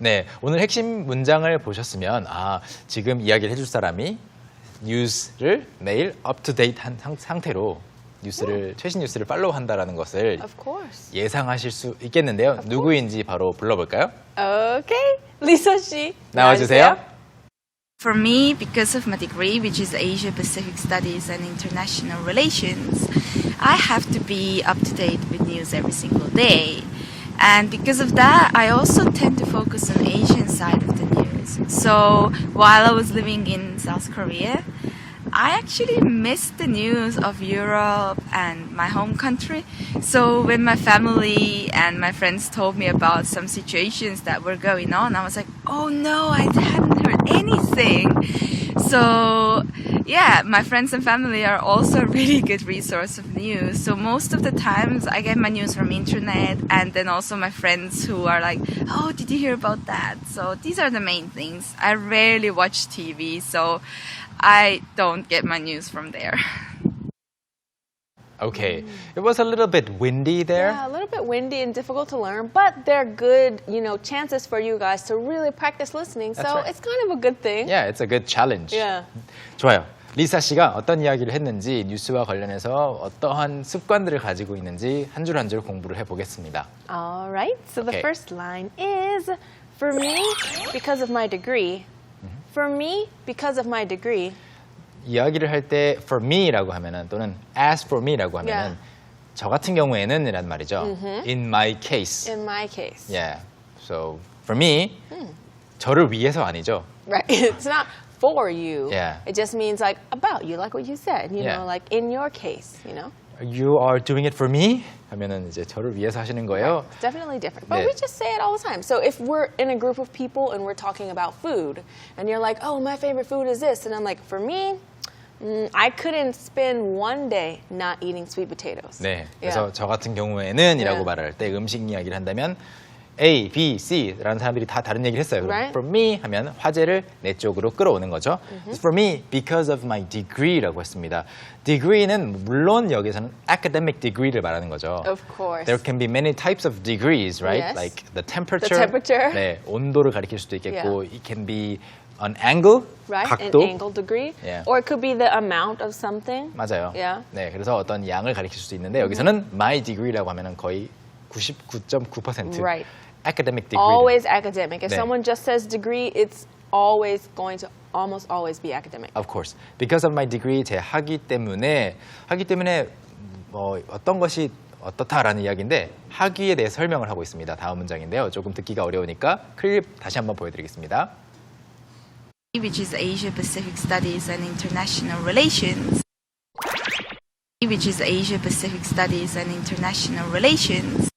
네, 오늘 핵심 문장을 보셨으면 지금 이야기를 해줄 사람이 뉴스를 매일 up-to-date 한 상태로 최신 뉴스를 팔로우한다라는 것을 Of course. 예상하실 수 있겠는데요. 누구인지 바로 불러볼까요? Okay. Lisa 씨. 나와주세요. For me, because of my degree, which is Asia Pacific Studies and International Relations, I have to be up to date with news every single day. And because of that, I also tend to focus on Asian side of the news. So while I was living in South Korea, I actually missed the news of Europe and my home country. So when my family and my friends told me about some situations that were going on, I was like, oh no, I hadn't heard anything. So yeah, my friends and family are also a really good resource of news. So most of the times I get my news from internet, and then also my friends who are like, oh, did you hear about that? So these are the main things. I rarely watch TV, so I don't get my news from there. Okay, it was a little bit windy there. Yeah, a little bit windy and difficult to learn, but they're good, chances for you guys to really practice listening. That's So right. it's kind of a good thing. Yeah, it's a good challenge. Yeah. 좋아요. 리사 씨가 어떤 이야기를 했는지 뉴스와 관련해서 어떠한 습관들을 가지고 있는지 한 줄 한 줄 공부를 해보겠습니다. All right. So the Okay. first line is, for me, because of my degree. For me, because of my degree. 이야기를 할 때 for me라고 하면은 또는 as for me라고 하면은 Yeah. 저 같은 경우에는 이란 말이죠. In my case. In my case. Yeah. So for me, 저를 위해서 아니죠. Right. It's not for you. Yeah. It just means like about you, like what you said, Yeah. like in your case, You are doing it for me? 하면은 이제 저를 위해서 하시는 거예요. It's definitely different. But 네. we just say it all the time. So if we're in a group of people and we're talking about food, and you're like, oh, my favorite food is this, and I'm like, for me, I couldn't spend one day not eating sweet potatoes. 네. Yeah. 그래서 저 같은 경우에는 이라고 Yeah. 말할 때 음식 이야기를 한다면 A, B, C라는 사람들이 다 다른 얘기를 했어요. 그럼 Right. For me 하면 화제를 내 쪽으로 끌어오는 거죠. For me, because of my degree라고 했습니다. Degree는 물론 여기서는 academic degree를 말하는 거죠. Of course. There can be many types of degrees, right? Yes. Like the temperature. The temperature. 네, 온도를 가리킬 수도 있겠고, Yeah. it can be an angle, Right? 각도. An angle degree. Yeah. Or it could be the amount of something. 맞아요. Yeah. 네, 그래서 어떤 양을 가리킬 수도 있는데 여기서는 my degree라고 하면은 거의 99.9% Right. academic degree. Always academic. If 네. someone just says degree, it's always going to almost always be academic. Of course. Because of my degree, 제 학위 때문에 어떤 것이 어떻다라는 이야기인데 학위에 대해 설명을 하고 있습니다. 다음 문장인데요. 조금 듣기가 어려우니까 클립 다시 한번 보여드리겠습니다. Which is Asia Pacific Studies and International Relations. Which is Asia Pacific Studies and International Relations.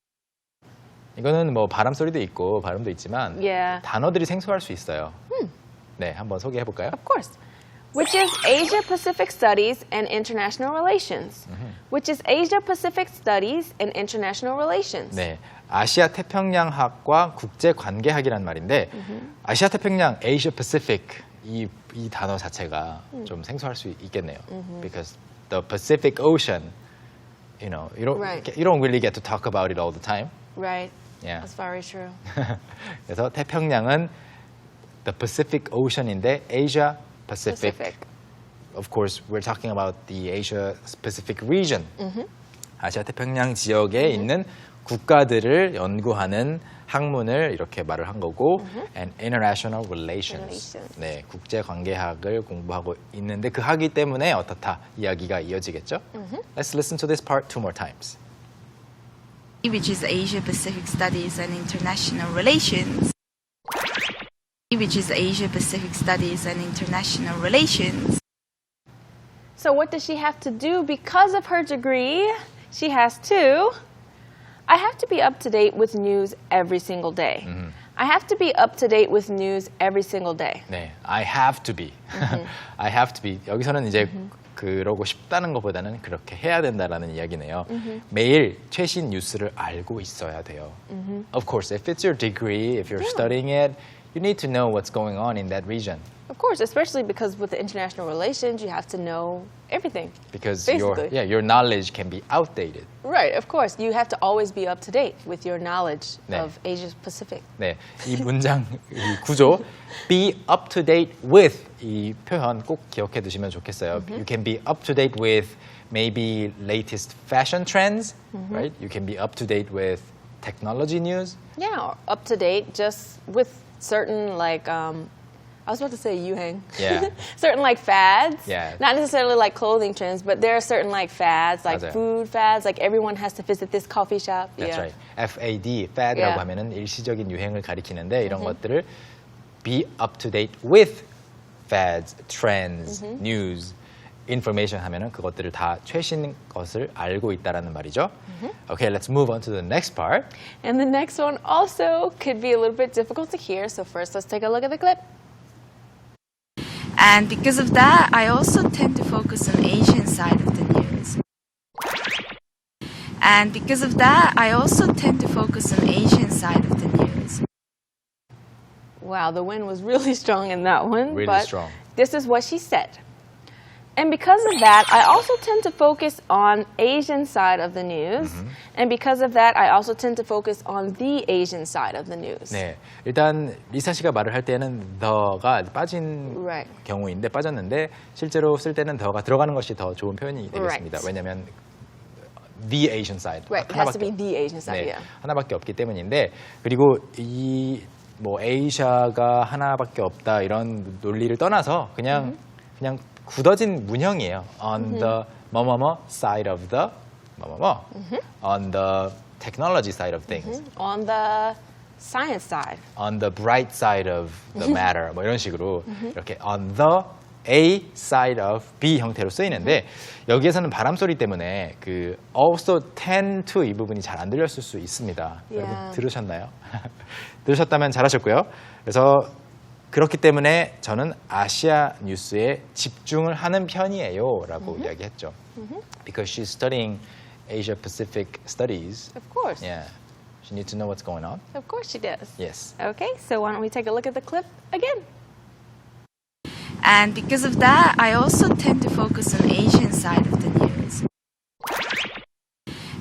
이거는 발음 소리도 있고 발음도 있지만 Yeah. 단어들이 생소할 수 있어요. 네, 한번 소개해 볼까요? Of course. Which is Asia Pacific Studies and International Relations. Which is Asia Pacific Studies and International Relations. 네, 아시아 태평양학과 국제 관계학이란 말인데 아시아 태평양 Asia Pacific 이 단어 자체가 좀 생소할 수 있겠네요. Because the Pacific Ocean, you don't Right. you don't really get to talk about it all the time. Right. Yeah. That's very true. 그래서 태평양은 the Pacific Ocean인데 Asia Pacific. Of course, we're talking about the Asia Pacific region. 아시아 태평양 지역에 있는 국가들을 연구하는 학문을 이렇게 말을 한 거고, and international relations. 네, 국제 관계학을 공부하고 있는데 그 학위 때문에 어떻다 이야기가 이어지겠죠? Let's listen to this part two more times. Which is Asia Pacific Studies and International Relations. Which is Asia Pacific Studies and International Relations. So what does she have to do because of her degree? She has to. I have to be up to date with news every single day. I have to be up to date with news every single day. 네, I have to be. I have to be. 여기서는 이제 그러고 싶다는 것보다는 그렇게 해야 된다라는 이야기네요. 매일 최신 뉴스를 알고 있어야 돼요. Of course, if it's your degree, if you're studying it, you need to know what's going on in that region. Of course, especially because with the international relations, you have to know everything. Because Basically. your knowledge can be outdated. Right, of course. You have to always be up to date with your knowledge 네. of Asia Pacific. 네, 이 문장 이 구조 be up to date with 이 표현 꼭 기억해 두시면 좋겠어요. You can be up to date with maybe latest fashion trends, right? You can be up to date with technology news. Yeah, or up to date just with certain like I was about to say yuhang. Yeah. Certain like fads. Yeah. Not necessarily like clothing trends, but there are certain like fads, like 맞아요. food fads, like everyone has to visit this coffee shop. That's yeah. right. FAD, fad라고 Yeah. 하면은 일시적인 유행을 가리키는데 이런 것들을 be up to date with fads, trends, news, information 하면은 그것들을 다 최신 것을 알고 있다라는 말이죠. Okay, let's move on to the next part. And the next one also could be a little bit difficult to hear, so first let's take a look at the clip. And because of that, I also tend to focus on Asian side of the news. And because of that, I also tend to focus on Asian side of the news. Wow, the wind was really strong in that one. Really but strong. This is what she said. And because of that, I also tend to focus on Asian side of the news. And because of that, I also tend to focus on the Asian side of the news. 네, 일단 리사 씨가 말을 할 때는 the가 빠진 Right. 경우인데 빠졌는데 실제로 쓸 때는 the가 들어가는 것이 더 좋은 표현이 되겠습니다. Right. 왜냐하면 the Asian side Right, it has to be the Asian side, 네, yeah. 하나밖에 없기 때문인데 그리고 이 뭐 에이샤가 하나밖에 없다 이런 논리를 떠나서 그냥 굳어진 문형이에요. On the 뭐뭐뭐 side of the 뭐뭐뭐 on the technology side of things. On the science side. On the bright side of the matter 뭐 이런 식으로 이렇게 on the A side of B 형태로 쓰이는데 여기에서는 바람 소리 때문에 그 also tend to 이 부분이 잘 안 들렸을 수 있습니다. 여러분 Yeah. 들으셨나요? 들으셨다면 잘하셨고요. 그래서 그렇기 때문에 저는 아시아 뉴스에 집중을 하는 편이에요라고 이야기했죠. Because she's studying Asia Pacific studies. Of course. Yeah, she needs to know what's going on. Of course she does. Yes. Okay, so why don't we take a look at the clip again? And because of that, I also tend to focus on Asian side of the news.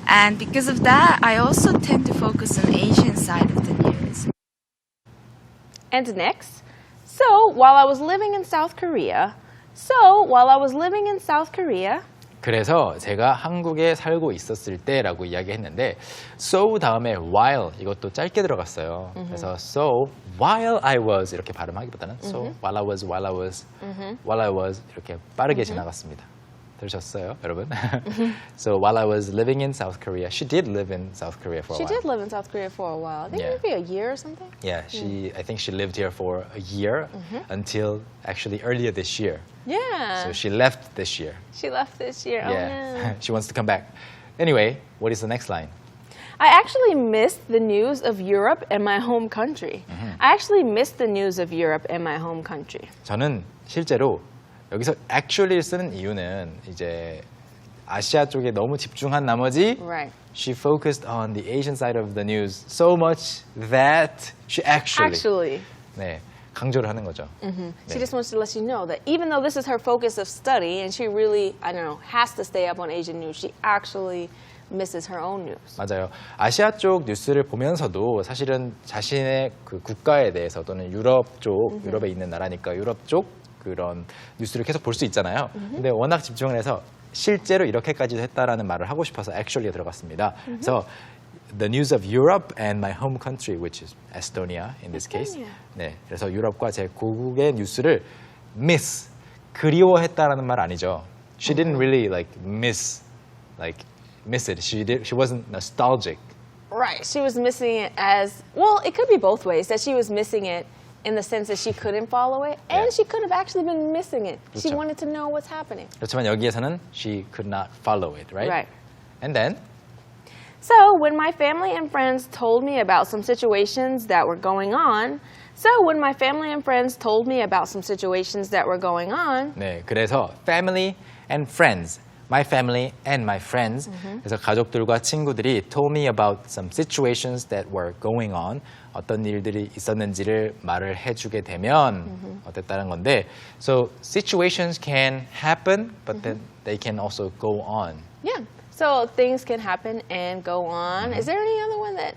And because of that, I also tend to focus on Asian side of the news. And next, so while I was living in South Korea, 그래서 제가 한국에 살고 있었을 때라고 이야기했는데 so 다음에 while 이것도 짧게 들어갔어요. 그래서 so while I was 이렇게 발음하기보다는 so while I was 이렇게 빠르게 지나갔습니다. 들으셨어요, 여러분? So while I was living in South Korea, she did live in South Korea for a she while. did live in South Korea for a while. I think Yeah. maybe a year or something. Yeah, I think she lived here for a year until actually earlier this year. Yeah. So she left this year. She left this year. Yeah, Oh, no. she wants to come back. Anyway, what is the next line? I actually missed the news of Europe and my home country. I actually missed the news of Europe and my home country. 저는 실제로 여기서 actually를 쓰는 이유는 이제 아시아 쪽에 너무 집중한 나머지 Right. she focused on the Asian side of the news so much that she actually 네, 강조를 하는 거죠. She just wants to let you know that even though this is her focus of study and she really, I don't know, has to stay up on Asian news, she actually misses her own news. 맞아요. 아시아 쪽 뉴스를 보면서도 사실은 자신의 그 국가에 대해서 또는 유럽 쪽, 유럽에 있는 나라니까 유럽 쪽 그런 뉴스를 계속 볼 수 있잖아요. 근데 워낙 집중을 해서 실제로 이렇게까지도 했다라는 말을 하고 싶어서 actually에 들어갔습니다. 그래서 the news of Europe and my home country, which is Estonia in this case. 네, 그래서 유럽과 제 고국의 뉴스를 miss, 그리워했다라는 말 아니죠. She didn't really miss it. She wasn't nostalgic. Right. She was missing it as, well, it could be both ways, that she was missing it in the sense that she couldn't follow it, and Yeah. she could have actually been missing it. She 그렇죠. wanted to know what's happening. 그렇지만 여기에서는 she could not follow it, right? Right. And then So when my family and friends told me about some situations that were going on, 네, 그래서 family and friends my family and my friends. 그래서 가족들과 친구들이 told me about some situations that were going on. 어떤 일들이 있었는지를 말을 해주게 되면 어땠다는 건데, so situations can happen, but then they can also go on. Yeah. So things can happen and go on. Is there any other one that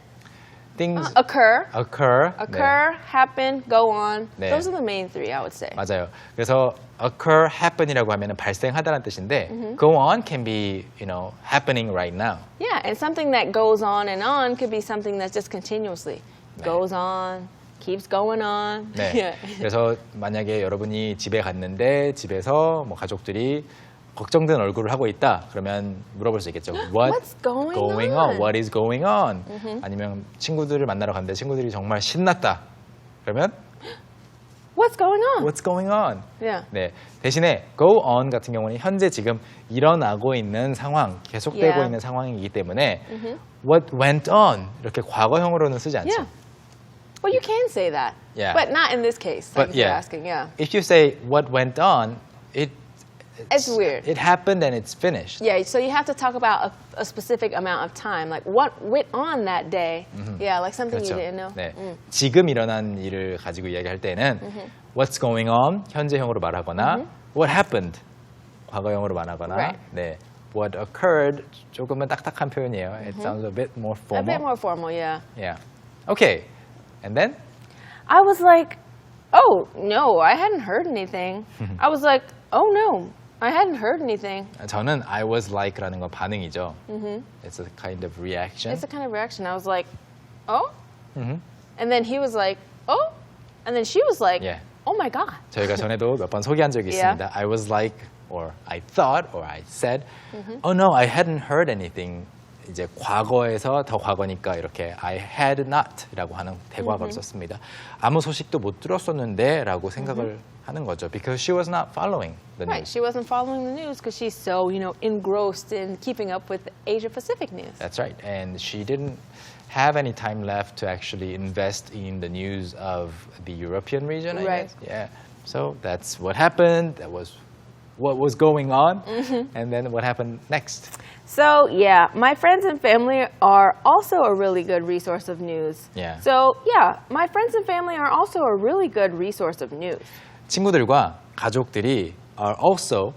Things occur, occur. happen, go on? 네. Those are the main three, I would say. 맞아요. 그래서 occur, happen이라고 하면은 발생하다는 뜻인데, go on can be, happening right now. Yeah, and something that goes on could be something that's just continuously goes on, keeps going on. 네. Yeah. 그래서 만약에 여러분이 집에 갔는데 집에서 뭐 가족들이 걱정된 얼굴을 하고 있다. 그러면 물어볼 수 있겠죠. What's going on? What is going on? 아니면 친구들을 만나러 갔는데 친구들이 정말 신났다. 그러면 What's going on? What's going on? Yeah. 네. 대신에 go on 같은 경우는 현재 지금 일어나고 있는 상황, 계속되고 Yeah. 있는 상황이기 때문에 what went on 이렇게 과거형으로는 쓰지 않죠. Yeah. Well, you can say that. Yeah. But not in this case, like But if you're yeah. asking. Yeah. If you say what went on, It's weird. It happened and it's finished. Yeah, so you have to talk about a specific amount of time, like what went on that day. Yeah, like something 그렇죠. you didn't know. 네. 지금 일어난 일을 가지고 이야기할 때는 what's going on 현재형으로 말하거나 what happened 과거형으로 말하거나 Right. 네. what occurred 조금은 딱딱한 표현이에요. It sounds a bit more A formal. bit more formal, yeah. Yeah. Okay. And then I was like, oh, no, I hadn't heard anything. I was like, oh, no, I hadn't heard anything. 저는 I was like라는 건 반응이죠. It's a kind of reaction. It's a kind of reaction. I was like, oh? And then he was like, oh? And then she was like, Yeah. oh my God. 저희가 전에도 몇 번 소개한 적이 Yeah. 있습니다. I was like, or I thought, or I said, oh no, I hadn't heard anything. 이제 과거에서 더 과거니까 이렇게 I had not이라고 하는 대과거를 썼습니다. 아무 소식도 못 들었었는데 라고 생각을 하는 거죠. Because she was not following the Right, news. she wasn't following the news because she's so, engrossed in keeping up with Asia Pacific news. That's right. And she didn't have any time left to actually invest in the news of the European region, I Right. guess. Yeah. So that's what happened. That was what was going on. And then what happened next. So, yeah, my friends and family are also a really good resource of news. Yeah. So, yeah, my friends and family are also a really good resource of news. 친구들과 가족들이 are also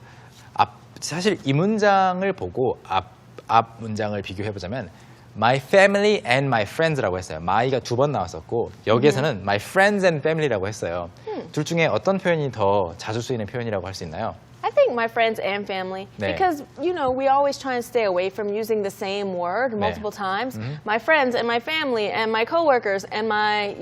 사실 이 문장을 보고 앞 문장을 비교해 보자면 my family and my friends라고 했어요. my가 두 번 나왔었고 여기에서는 my friends and family라고 했어요. 둘 중에 어떤 표현이 더 자주 쓰이는 표현이라고 할 수 있나요? I think my friends and family, 네. because, we always try and stay away from using the same word multiple times. My friends and my family and my coworkers and my,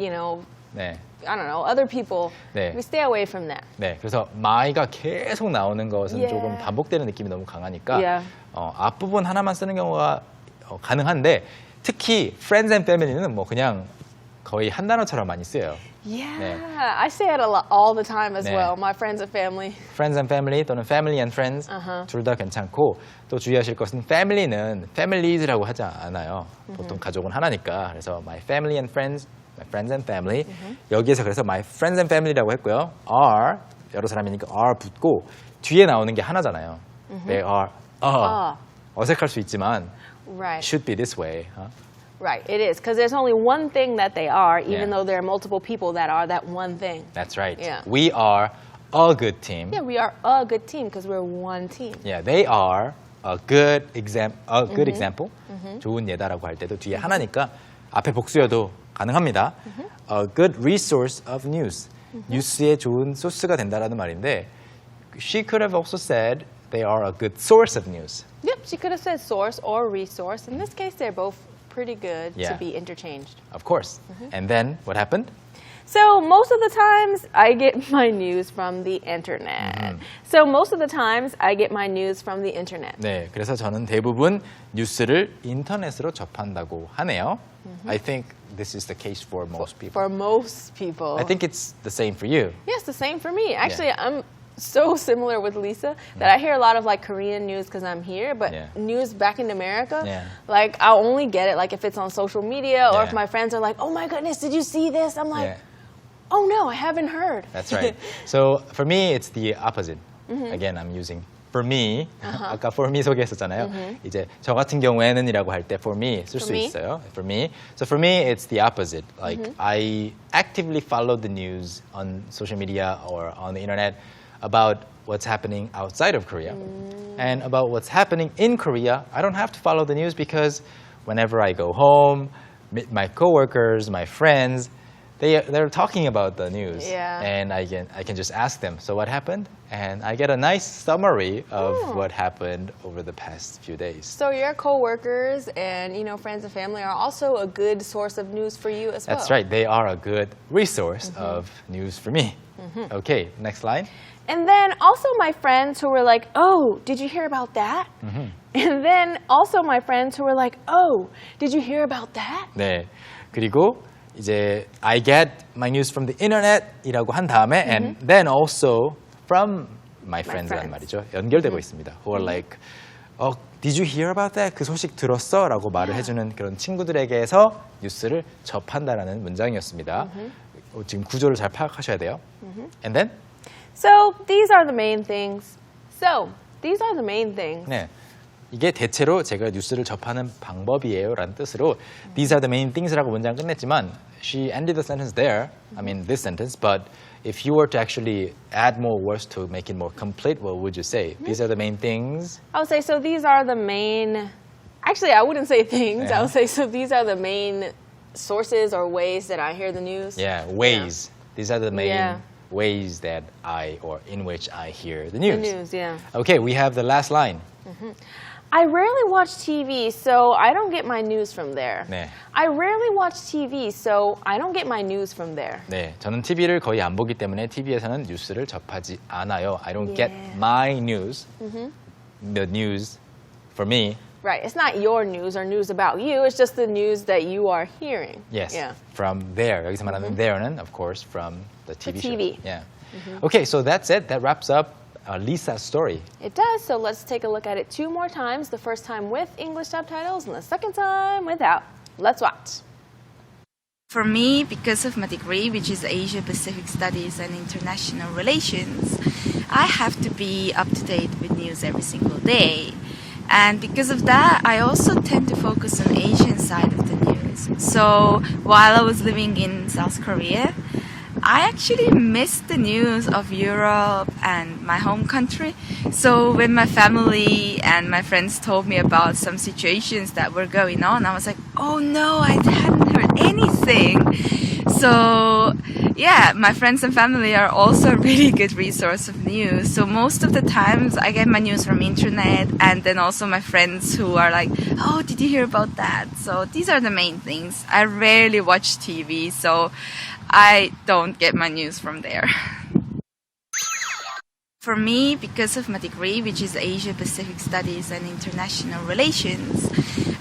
네. I don't know, other people. 네. We stay away from that. 네, 그래서 my가 계속 나오는 것은 Yeah. 조금 반복되는 느낌이 너무 강하니까 Yeah. 앞부분 하나만 쓰는 경우가 가능한데 특히 friends and family는 뭐 그냥 거의 한 단어처럼 많이 쓰여요. Yeah, 네. I say it a lot, all the time as 네. well. My friends and family. friends and family 또는 family and friends 둘 다 괜찮고 또 주의하실 것은 family는 families라고 하지 않아요. 보통 가족은 하나니까. 그래서 my family and friends, my friends and family. 여기에서 그래서 my friends and family라고 했고요. are 여러 사람이니까 are 붙고 뒤에 나오는 게 하나잖아요. They are 어색할 수 있지만 Right. should be this way. Right, it is. Because there's only one thing that they are, even Yeah. though there are multiple people that are that one thing. That's right. Yeah. We are a good team. Yeah, we are a good team because we're one team. Yeah, they are a good example. 좋은 예다라고 할 때도 뒤에 하나니까 앞에 복수여도 가능합니다. A good resource of news. 뉴스의 좋은 소스가 된다라는 말인데 she could have also said they are a good source of news. Yep, she could have said source or resource. In this case, they're both pretty good Yeah. to be interchanged. Of course. And then what happened? So most of the times I get my news from the internet. So most of the times I get my news from the internet. 네, 그래서 저는 대부분 뉴스를 인터넷으로 접한다고 하네요. I think this is the case for most people. For most people. I think it's the same for you. Yes, the same for me. Actually, I'm so similar with Lisa that I hear a lot of Korean news because I'm here, but Yeah. news back in America, Yeah. I'll only get it if it's on social media or if Yeah. my friends are like, "Oh my goodness, did you see this?" I'm like, Yeah. "Oh no, I haven't heard." That's right. So for me, it's the opposite. Again, I'm using for me, 아까 for me 소개했었잖아요. 이제 저 같은 경우에는이라고 할 때 for me 쓸 수 For me? 있어요. For me. So for me, it's the opposite. Like I actively follow the news on social media or on the internet about what's happening outside of Korea. And about what's happening in Korea, I don't have to follow the news because whenever I go home, meet my coworkers, my friends, they're talking about the news, Yeah. and I can just ask them. So what happened? And I get a nice summary of what happened over the past few days. So your coworkers and friends and family are also a good source of news for you as well. That's right. They are a good resource of news for me. Okay, next line. And then also my friends who were like, "Oh, did you hear about that?" And then also my friends who were like, "Oh, did you hear about that?" 네. 그리고 이제 I get my news from the internet이라고 한 다음에 and then also from my friends란 friends. 말이죠. 연결되고 있습니다. Who are like, did you hear about that? 그 소식 들었어? 라고 말을 해주는 그런 친구들에게서 뉴스를 접한다라는 문장이었습니다. 지금 구조를 잘 파악하셔야 돼요. And then? So these are the main things. 네. 이게 대체로 제가 뉴스를 접하는 방법이에요 라는 뜻으로 These are the main things라고 문장 끝냈지만 she ended the sentence there, I mean this sentence, but if you were to actually add more words to make it more complete, what would you say? These are the main things? I would say so these are the main. Actually, I wouldn't say things. I would say so these are the main sources or ways that I hear the news. Yeah, ways. These are the main Yeah. ways that in which I hear the The news. news, yeah. Okay, we have the last line. I rarely watch TV, so I don't get my news from there. 네. I rarely watch TV, so I don't get my news from there. 네, 저는 TV를 거의 안 보기 때문에 TV에서는 뉴스를 접하지 않아요. I don't get Yeah. my news, the news for me. Right. It's not your news or news about you. It's just the news that you are hearing. Yes, Yeah. from there. 여기서 말하는 there는, of course, from the TV show. TV. Yeah. Okay, so that's it. That wraps up Lisa's story. It does. So let's take a look at it 2 more times. The first time with English subtitles and the second time without. Let's watch. For me, because of my degree, which is Asia Pacific Studies and International Relations, I have to be up to date with news every single day. And because of that, I also tend to focus on Asian side of the news. So while I was living in South Korea, I actually missed the news of Europe and my home country. So when my family and my friends told me about some situations that were going on, I was like, oh no, I hadn't heard anything. So yeah, my friends and family are also a really good resource of news. So most of the times I get my news from internet, and then also my friends who are like, oh, did you hear about that? So these are the main things. I rarely watch TV, so I don't get my news from there. For me, because of my degree, which is Asia Pacific Studies and International Relations,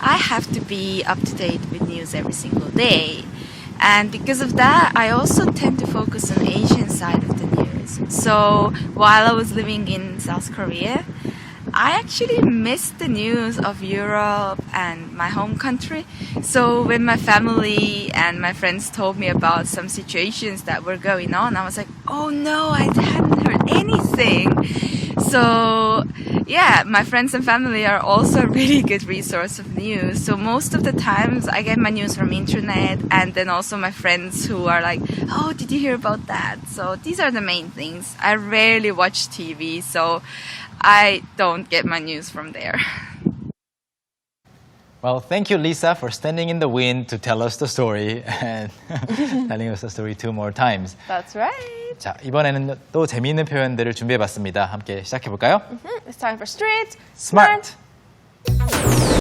I have to be up to date with news every single day. And because of that, I also tend to focus on Asian side of the news. So while I was living in South Korea, I actually missed the news of Europe and my home country. So when my family and my friends told me about some situations that were going on, I was like, oh no, I hadn't heard anything. So yeah, my friends and family are also a really good resource of news. So most of the times I get my news from internet, and then also my friends who are like, oh, did you hear about that? So these are the main things. I rarely watch TV, so I don't get my news from there. Well, thank you, Lisa, for standing in the wind to tell us the story and telling us the story 2 more times. That's right. 자, 이번에는 또 재미있는 표현들을 준비해봤습니다. 함께 시작해볼까요? It's time for Street Smart.